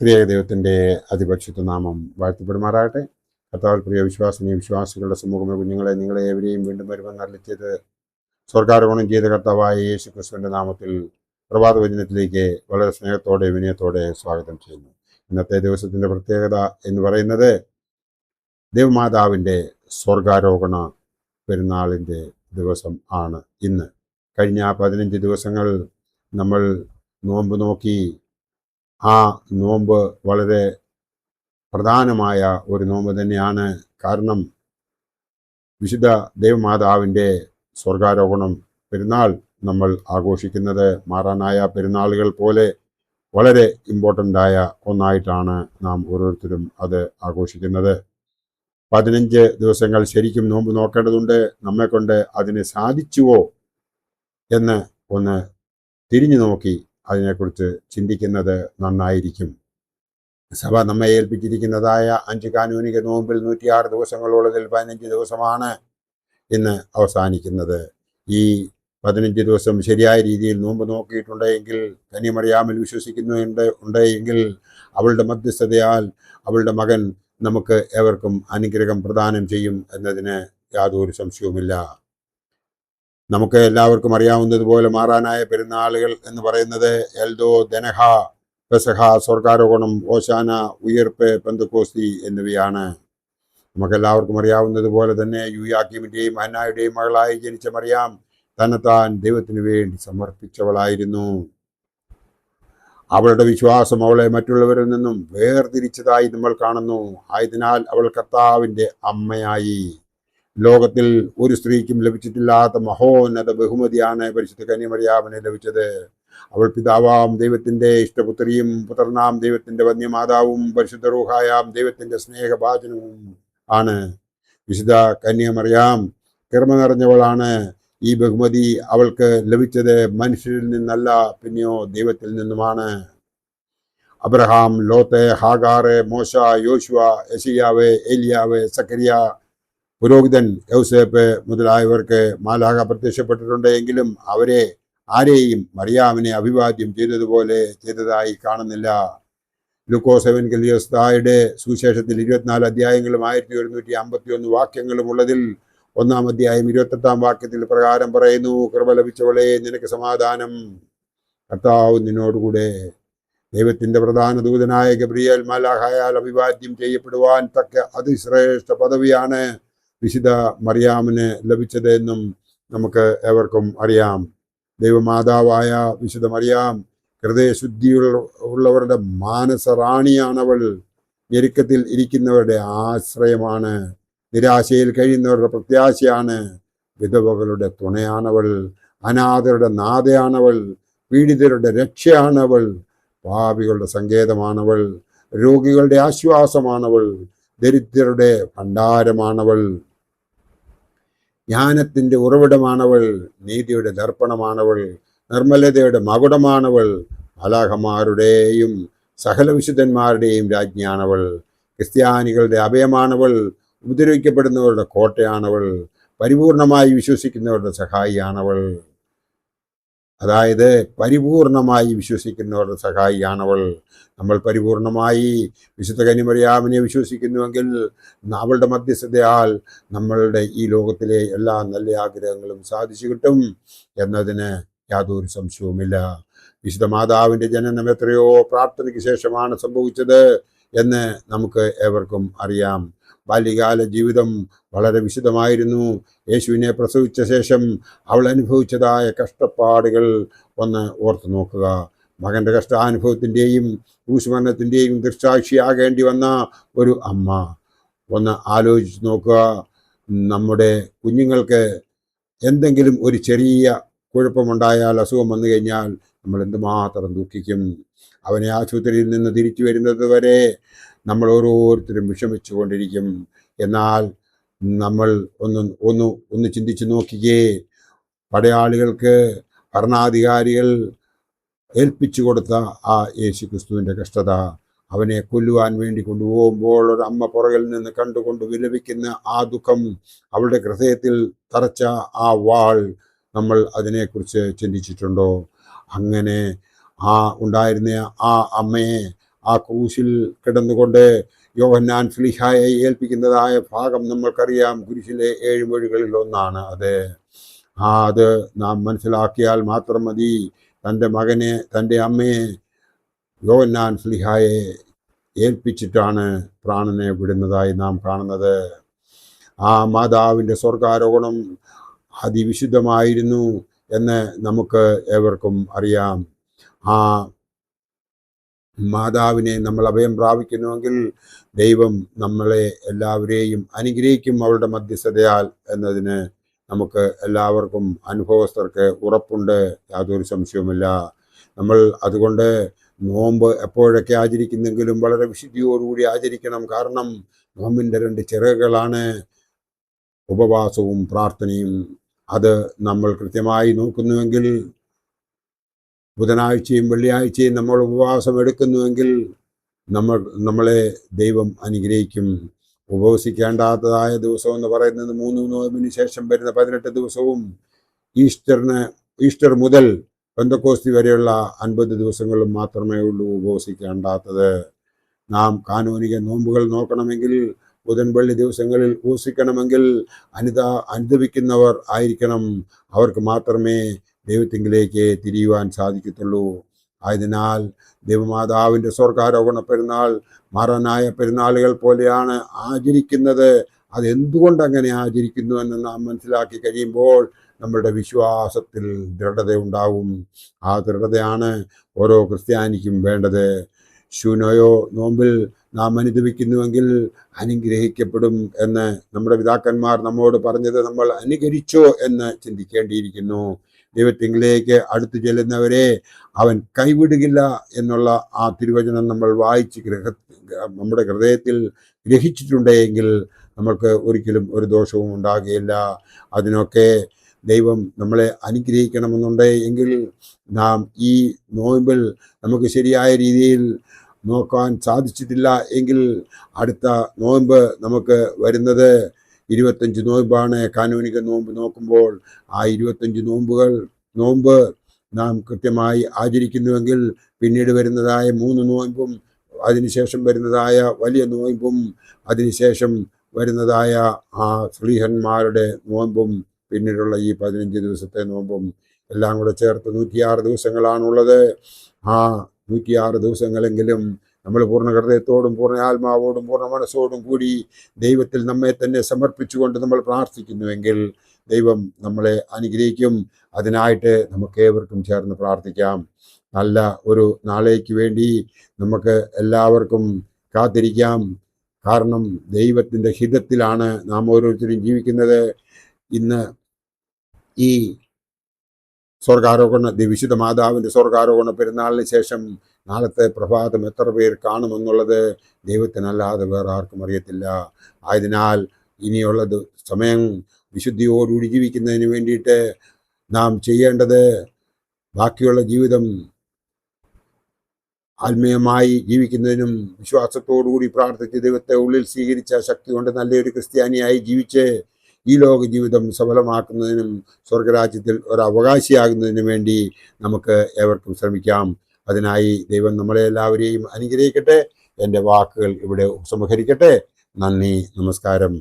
ത്രിയേക ദൈവത്തിൻ്റെ അതിപരിശുദ്ധ നാമം വാഴ്ത്തപ്പെടുമാറാകട്ടെ. കർത്താവിൽ പ്രിയ വിശ്വാസികളുടെ സമൂഹമേ, കുഞ്ഞുങ്ങളെ നിങ്ങളെ എവരെയും വീണ്ടും വരുമെന്ന് അരുളിച്ചെയ്ത് സ്വർഗാരോഹണം ചെയ്ത കർത്താവായ യേശു ക്രിസ്തുവിൻ്റെ നാമത്തിൽ പ്രഭാത വചനത്തിലേക്ക് വളരെ സ്നേഹത്തോടെ വിനയത്തോടെ സ്വാഗതം ചെയ്യുന്നു. ഇന്നത്തെ ദിവസത്തിൻ്റെ പ്രത്യേകത എന്ന് പറയുന്നത് ദേവമാതാവിൻ്റെ സ്വർഗാരോഹണ പെരുന്നാളിൻ്റെ ദിവസം ആണ് ഇന്ന്. കഴിഞ്ഞ 15 ദിവസങ്ങൾ നമ്മൾ നോമ്പ് നോക്കി. ആ നോമ്പ് വളരെ പ്രധാനമായ ഒരു നോമ്പ് തന്നെയാണ്. കാരണം വിശുദ്ധ ദേവമാതാവിൻ്റെ സ്വർഗാരോഹണം പെരുന്നാൾ നമ്മൾ ആഘോഷിക്കുന്നത് മാറാനായ പെരുന്നാളുകൾ പോലെ വളരെ ഇമ്പോർട്ടൻ്റായ ഒന്നായിട്ടാണ് നാം ഓരോരുത്തരും അത് ആഘോഷിക്കുന്നത്. 15 ദിവസങ്ങൾ ശരിക്കും നോമ്പ് നോക്കേണ്ടതുണ്ട്. നമ്മെക്കൊണ്ട് അതിന് സാധിച്ചുവോ എന്ന് ഒന്ന് തിരിഞ്ഞു നോക്കി അതിനെക്കുറിച്ച് ചിന്തിക്കുന്നത് നന്നായിരിക്കും. സഭ നമ്മെ ഏൽപ്പിച്ചിരിക്കുന്നതായ 5 കാനൂനിക നോമ്പിൽ 106 ദിവസങ്ങളുള്ളതിൽ 15 ദിവസമാണ് ഇന്ന് അവസാനിക്കുന്നത്. ഈ 15 ദിവസം ശരിയായ രീതിയിൽ നോമ്പ് നോക്കിയിട്ടുണ്ടെങ്കിൽ, കന്യമറിയാമിൽ വിശ്വസിക്കുന്നുണ്ടെങ്കിൽ അവളുടെ മധ്യസ്ഥതയാൽ അവളുടെ മകൻ നമുക്ക് ഏവർക്കും അനുഗ്രഹം പ്രദാനം ചെയ്യും എന്നതിന് യാതൊരു സംശയവുമില്ല. നമുക്ക് എല്ലാവർക്കും അറിയാവുന്നതുപോലെ മാറാനായ പെരുന്നാളുകൾ എന്ന് പറയുന്നത് എൽദോ, ദനഹ, പെസഹ, സ്വർഗാരോഹണം, ഓശാന, ഉയർപ്പ്, പെന്തക്കോസ്തി എന്നിവയാണ്. നമുക്കെല്ലാവർക്കും അറിയാവുന്നതുപോലെ തന്നെ യൂയാക്കീമിൻ്റെയും ഹന്നായുടെയും മകളായി ജനിച്ച മറിയാം തന്നെത്താൻ ദൈവത്തിന് വേണ്ടി സമർപ്പിച്ചവളായിരുന്നു. അവളുടെ വിശ്വാസം അവളെ മറ്റുള്ളവരിൽ നിന്നും വേർതിരിച്ചതായി നമ്മൾ കാണുന്നു. ആയതിനാൽ അവൾ കർത്താവിൻ്റെ അമ്മയായി. ലോകത്തിൽ ഒരു സ്ത്രീക്കും ലഭിച്ചിട്ടില്ലാത്ത മഹോന്നത ബഹുമതിയാണ് പരിശുദ്ധ കന്യമറിയാമിന് ലഭിച്ചത്. അവൾ പിതാവാം ദൈവത്തിൻ്റെ ഇഷ്ടപുത്രിയും പുത്രനാം ദൈവത്തിൻ്റെ വന്യമാതാവും പരിശുദ്ധ റൂഹായാം ദൈവത്തിൻ്റെ സ്നേഹഭാജനവും ആണ്. വിശുദ്ധ കന്യമറിയാം കൃപ നിറഞ്ഞവളാണ്. ഈ ബഹുമതി അവൾക്ക് ലഭിച്ചത് മനുഷ്യരിൽ നിന്നല്ല, പിന്നെയോ ദൈവത്തിൽ നിന്നുമാണ്. അബ്രഹാം, ലോത്ത്, ഹാഗാറ്, മോശ, യോശുവ, യെശയ്യാവ്, ഏലിയാവ്, സക്കരിയ, പുരോഹിതൻ യൗസേപ്പ് മുതലായവർക്ക് മാലാഖ പ്രത്യക്ഷപ്പെട്ടിട്ടുണ്ട്. എങ്കിലും അവരെ ആരെയും മറിയാമിനെ അഭിവാദ്യം ചെയ്തതുപോലെ ചെയ്തതായി കാണുന്നില്ല. ലൂക്കോസ് എവൻഗേലിയോസ്തായുടെ സുവിശേഷത്തിൽ 24 അധ്യായങ്ങളും 1151 വാക്യങ്ങളും ഉള്ളതിൽ 1-ാം അധ്യായം 28-ാം വാക്യത്തിൽ പ്രകാരം പറയുന്നു: കൃപ ലഭിച്ചവളെ, നിനക്ക് സമാധാനം, കർത്താവ് നിന്നോടുകൂടെ. ദൈവത്തിൻ്റെ പ്രധാന ദൂതനായ ഗബ്രിയേൽ മാലാഖയാൽ അഭിവാദ്യം ചെയ്യപ്പെടുവാൻ തക്ക അതിശ്രേഷ്ഠ പദവിയാണ് വിശുദ്ധ മറിയാമിന് ലഭിച്ചത് എന്നും നമുക്ക് ഏവർക്കും അറിയാം. ദൈവമാതാവായ വിശുദ്ധ മറിയാം ഹൃദയശുദ്ധിയുള്ളവരുടെ മാനസറാണിയാണവൾ. ഞെരുക്കത്തിൽ ഇരിക്കുന്നവരുടെ ആശ്രയമാണ്. നിരാശയിൽ കഴിയുന്നവരുടെ പ്രത്യാശയാണ്. വിധവകളുടെ തുണയാണവൾ. അനാഥരുടെ നാഥയാണവൾ. പീഡിതരുടെ രക്ഷയാണവൾ. പാപികളുടെ സങ്കേതമാണവൾ. രോഗികളുടെ ആശ്വാസമാണവൾ. ദരിദ്രരുടെ ഭണ്ഡാരമാണവൾ. ജ്ഞാനത്തിൻ്റെ ഉറവിടമാണവൾ. നീതിയുടെ ദർപ്പണമാണവൾ. നിർമ്മലതയുടെ മകുടമാണവൾ. മാലാഖമാരുടെയും സകല വിശുദ്ധന്മാരുടെയും രാജ്ഞിയാണവൾ. ക്രിസ്ത്യാനികളുടെ അഭയമാണവൾ. ഉപദ്രവിക്കപ്പെടുന്നവരുടെ കോട്ടയാണവൾ. പരിപൂർണമായി വിശ്വസിക്കുന്നവരുടെ സഹായിയാണവൾ. അതായത് പരിപൂർണമായി വിശ്വസിക്കുന്നവരുടെ സഹായിയാണവൾ. നമ്മൾ പരിപൂർണമായി വിശുദ്ധ കന്യമറിയാമിനെ വിശ്വസിക്കുന്നുവെങ്കിൽ അവളുടെ മധ്യസ്ഥതയാൽ നമ്മളുടെ ഈ ലോകത്തിലെ എല്ലാ നല്ല ആഗ്രഹങ്ങളും സാധിച്ചു കിട്ടും എന്നതിന് യാതൊരു സംശയവുമില്ല. വിശുദ്ധ മാതാവിൻ്റെ ജനനം എത്രയോ പ്രാർത്ഥനയ്ക്ക് ശേഷമാണ് സംഭവിച്ചത് എന്ന് നമുക്ക് ഏവർക്കും അറിയാം. ബാല്യകാല ജീവിതം വളരെ വിശുദ്ധമായിരുന്നു. യേശുവിനെ പ്രസവിച്ച ശേഷം അവൾ അനുഭവിച്ചതായ കഷ്ടപ്പാടുകൾ ഒന്ന് ഓർത്തു നോക്കുക. മകൻ്റെ കഷ്ടാനുഭവത്തിൻ്റെയും ക്രൂശുമരണത്തിൻ്റെയും ദൃക്സാക്ഷിയാകേണ്ടി വന്ന ഒരു അമ്മ ഒന്ന് ആലോചിച്ച് നോക്കുക. നമ്മുടെ കുഞ്ഞുങ്ങൾക്ക് എന്തെങ്കിലും ഒരു ചെറിയ കുഴപ്പമുണ്ടായാൽ, അസുഖം വന്നു കഴിഞ്ഞാൽ നമ്മൾ എന്തുമാത്രം ദുഃഖിക്കും. അവനെ ആശുപത്രിയിൽ നിന്ന് തിരിച്ചു വരുന്നത് വരെ നമ്മൾ ഓരോരുത്തരും വിഷമിച്ചു കൊണ്ടിരിക്കും. എന്നാൽ നമ്മൾ ഒന്ന് ചിന്തിച്ചു നോക്കിക്കേ. പടയാളികൾക്ക് ഭരണാധികാരികൾ ഏൽപ്പിച്ചു കൊടുത്ത ആ യേശു ക്രിസ്തുവിൻ്റെ കഷ്ടത, അവനെ കൊല്ലുവാൻ വേണ്ടി കൊണ്ടുപോകുമ്പോൾ ഒരു അമ്മ പുറകിൽ നിന്ന് കണ്ടുകൊണ്ട് വിലപിക്കുന്ന ആ ദുഃഖം, അവളുടെ ഹൃദയത്തിൽ തറച്ച ആ വാൾ, നമ്മൾ അതിനെക്കുറിച്ച് ചിന്തിച്ചിട്ടുണ്ടോ? അങ്ങനെ ഉണ്ടായിരുന്ന ആ അമ്മയെ ആ ക്രൂശിൽ കിടന്നുകൊണ്ട് യോഹന്നാൻ സ്ലീഹായെ ഏൽപ്പിക്കുന്നതായ ഭാഗം നമ്മൾക്കറിയാം. കുരിശിലെ 7 വഴികളിൽ ഒന്നാണ് അത്. അത് നാം മനസ്സിലാക്കിയാൽ മാത്രം മതി. തൻ്റെ മകനെ, തൻ്റെ അമ്മയെ യോഹന്നാൻ സ്ലീഹായെ ഏൽപ്പിച്ചിട്ടാണ് പ്രാണനെ വിടുന്നതായി നാം കാണുന്നത്. ആ മാതാവിൻ്റെ സ്വർഗാരോഹണം അതിവിശുദ്ധമായിരുന്നു എന്ന് നമുക്ക് ഏവർക്കും അറിയാം. ആ മാതാവിനെ നമ്മൾ അഭയം പ്രാപിക്കുന്നുവെങ്കിൽ ദൈവം നമ്മളെ എല്ലാവരെയും അനുഗ്രഹിക്കും അവളുടെ മധ്യസ്ഥതയാൽ എന്നതിന് നമുക്ക് എല്ലാവർക്കും അനുഭവസ്ഥർക്ക് ഉറപ്പുണ്ട്, യാതൊരു സംശയവുമില്ല. നമ്മൾ അതുകൊണ്ട് നോമ്പ് എപ്പോഴൊക്കെ ആചരിക്കുന്നെങ്കിലും വളരെ വിശുദ്ധിയോടുകൂടി ആചരിക്കണം. കാരണം നോമ്പിൻ്റെ 2 ചിറകുകളാണ് ഉപവാസവും പ്രാർത്ഥനയും. അത് നമ്മൾ കൃത്യമായി നോക്കുന്നുവെങ്കിൽ, ബുധനാഴ്ചയും വെള്ളിയാഴ്ചയും നമ്മൾ ഉപവാസം എടുക്കുന്നുവെങ്കിൽ നമ്മളെ ദൈവം അനുഗ്രഹിക്കും. ഉപവസിക്കേണ്ടാത്തതായ ദിവസം എന്ന് പറയുന്നത് 3 നോയമ്പിന് ശേഷം വരുന്ന 18 ദിവസവും ഈസ്റ്റർ മുതൽ പെന്തക്കോസ്തി വരെയുള്ള 50 ദിവസങ്ങളും മാത്രമേ ഉള്ളൂ ഉപവസിക്കേണ്ടാത്തത്. നാം കാനോനിക നോമ്പുകൾ നോക്കണമെങ്കിൽ, ബുധൻ വെള്ളി ദിവസങ്ങളിൽ ഉപവസിക്കണമെങ്കിൽ അനുദപിക്കുന്നവർ ആയിരിക്കണം. അവർക്ക് മാത്രമേ ദൈവത്തിങ്കിലേക്ക് തിരിയുവാൻ സാധിക്കത്തുള്ളൂ. ആയതിനാൽ ദൈവമാതാവിൻ്റെ സ്വർഗാരോഹണ പെരുന്നാൾ മാറാനായ പെരുന്നാളുകൾ പോലെയാണ് ആചരിക്കുന്നത്. അതെന്തുകൊണ്ട് അങ്ങനെ ആചരിക്കുന്നു എന്ന് നാം മനസ്സിലാക്കി കഴിയുമ്പോൾ നമ്മളുടെ വിശ്വാസത്തിൽ ദൃഢതയുണ്ടാവും. ആ ദൃഢതയാണ് ഓരോ ക്രിസ്ത്യാനിക്കും വേണ്ടത്. ശൂനോയോ നോമ്പിൽ നാം അനുദപിക്കുന്നുവെങ്കിൽ അനുഗ്രഹിക്കപ്പെടും എന്ന് നമ്മുടെ പിതാക്കന്മാർ നമ്മോട് പറഞ്ഞത് നമ്മൾ അനുകരിച്ചോ എന്ന് ചിന്തിക്കേണ്ടിയിരിക്കുന്നു. ദൈവത്തിങ്കിലേക്ക് അടുത്തു ചെല്ലുന്നവരെ അവൻ കൈവിടുകില്ല എന്നുള്ള ആ തിരുവചനം നമ്മൾ വായിച്ച് നമ്മുടെ ഹൃദയത്തിൽ ഗ്രഹിച്ചിട്ടുണ്ടെങ്കിൽ നമ്മൾക്ക് ഒരിക്കലും ഒരു ദോഷവും ഉണ്ടാകുകയില്ല. അതിനൊക്കെ ദൈവം നമ്മളെ അനുഗ്രഹിക്കണമെന്നുണ്ട് എങ്കിൽ നാം ഈ നോയമ്പിൽ നമുക്ക് ശരിയായ രീതിയിൽ നോക്കാൻ സാധിച്ചിട്ടില്ല എങ്കിൽ അടുത്ത നോയമ്പ് നമുക്ക് വരുന്നത് 25 നോയമ്പാണ്. കാനോനിക നോമ്പ് നോക്കുമ്പോൾ ആ 25 നോമ്പ് നാം കൃത്യമായി ആചരിക്കുന്നുവെങ്കിൽ പിന്നീട് വരുന്നതായ 3 നോയമ്പും അതിനുശേഷം വരുന്നതായ വലിയ നോയമ്പും അതിനുശേഷം വരുന്നതായ ആ ശ്രീഹന്മാരുടെ നോമ്പും പിന്നീടുള്ള ഈ 15 ദിവസത്തെ നോമ്പും എല്ലാം കൂടെ ചേർത്ത് 106 ദിവസങ്ങളാണുള്ളത്. ആ 106 ദിവസങ്ങളെങ്കിലും നമ്മൾ പൂർണ്ണ ഹൃദയത്തോടും പൂർണ്ണ ആത്മാവോടും പൂർണ്ണ മനസ്സോടും കൂടി ദൈവത്തിൽ നമ്മെ തന്നെ സമർപ്പിച്ചുകൊണ്ട് നമ്മൾ പ്രാർത്ഥിക്കുന്നുവെങ്കിൽ ദൈവം നമ്മളെ അനുഗ്രഹിക്കും. അതിനായിട്ട് നമുക്ക് ഏവർക്കും ചേർന്ന് പ്രാർത്ഥിക്കാം. നല്ല ഒരു നാളേക്ക് വേണ്ടി നമുക്ക് എല്ലാവർക്കും കാത്തിരിക്കാം. കാരണം ദൈവത്തിൻ്റെ ഹിതത്തിലാണ് നാം ഓരോരുത്തരും ജീവിക്കുന്നത്. ഇന്ന് ഈ വിശുദ്ധ മാതാവിൻ്റെ സ്വർഗാരോഹണ പെരുന്നാളിന് ശേഷം നാളത്തെ പ്രഭാതം എത്ര പേർ കാണുമെന്നുള്ളത് ദൈവത്തിനല്ലാതെ വേറെ ആർക്കും അറിയത്തില്ല. ആയതിനാൽ ഇനിയുള്ള സമയം വിശുദ്ധിയോടുകൂടി ജീവിക്കുന്നതിന് വേണ്ടിയിട്ട് നാം ചെയ്യേണ്ടത് ബാക്കിയുള്ള ജീവിതം ആത്മീയമായി ജീവിക്കുന്നതിനും വിശ്വാസത്തോടുകൂടി പ്രാർത്ഥിച്ച് ദൈവത്തെ ഉള്ളിൽ സ്വീകരിച്ച ശക്തി കൊണ്ട് നല്ലൊരു ക്രിസ്ത്യാനിയായി ജീവിച്ച് ഈ ലോക ജീവിതം സഫലമാക്കുന്നതിനും സ്വർഗരാജ്യത്തിൽ ഒരു അവകാശിയാകുന്നതിനും വേണ്ടി നമുക്ക് ഏവർക്കും ശ്രമിക്കാം. അതിനായി ദൈവം നമ്മളെ എല്ലാവരെയും അനുഗ്രഹിക്കട്ടെ. എൻ്റെ വാക്കുകൾ ഇവിടെ ഉപസംഹരിക്കട്ടെ. നന്ദി, നമസ്കാരം.